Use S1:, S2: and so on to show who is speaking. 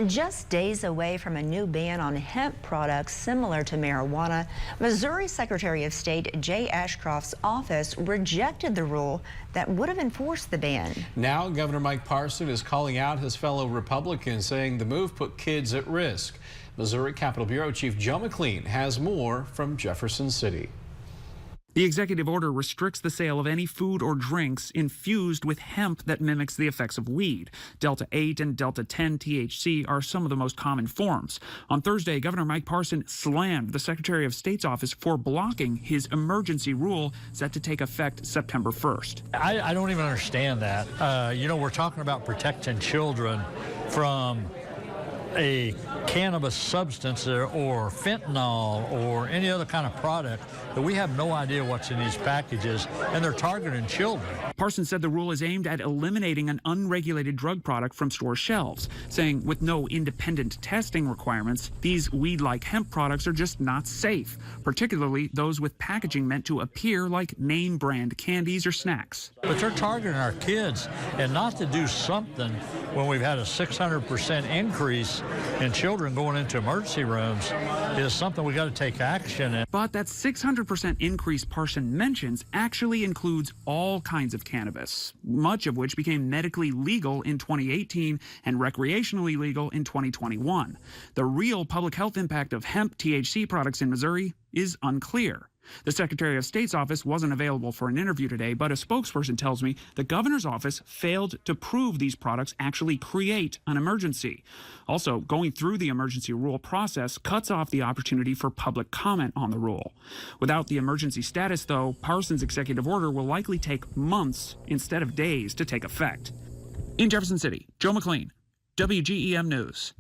S1: Just days away from a new ban on hemp products similar to marijuana, Missouri Secretary of State Jay Ashcroft's office rejected the rule that would have enforced the ban.
S2: Now Governor Mike Parson is calling out his fellow Republicans, saying the move put kids at risk. Missouri Capitol Bureau Chief Joe McLean has more from Jefferson City.
S3: The executive order restricts the sale of any food or drinks infused with hemp that mimics the effects of weed. Delta 8 and Delta 10 THC are some of the most common forms. On Thursday, Governor Mike Parson slammed the Secretary of State's office for blocking his emergency rule set to take effect September 1st.
S4: I don't even understand that. We're talking about protecting children from a cannabis substance or fentanyl or any other kind of product that we have no idea what's in these packages, and they're targeting children.
S3: Parson said the rule is aimed at eliminating an unregulated drug product from store shelves, saying with no independent testing requirements, these weed-like hemp products are just not safe, particularly those with packaging meant to appear like name brand candies or snacks.
S4: But they're targeting our kids, and not to do something when we've had a 600% increase in children going into emergency rooms is something we got to take action in.
S3: But that 600% increase Parson mentions actually includes all kinds of cannabis, much of which became medically legal in 2018 and recreationally legal in 2021. The real public health impact of hemp THC products in Missouri is unclear. The Secretary of State's office wasn't available for an interview today, but a spokesperson tells me the governor's office failed to prove these products actually create an emergency. Also, going through the emergency rule process cuts off the opportunity for public comment on the rule. Without the emergency status, though, Parson's executive order will likely take months instead of days to take effect. In Jefferson City, Joe McLean, WGEM News.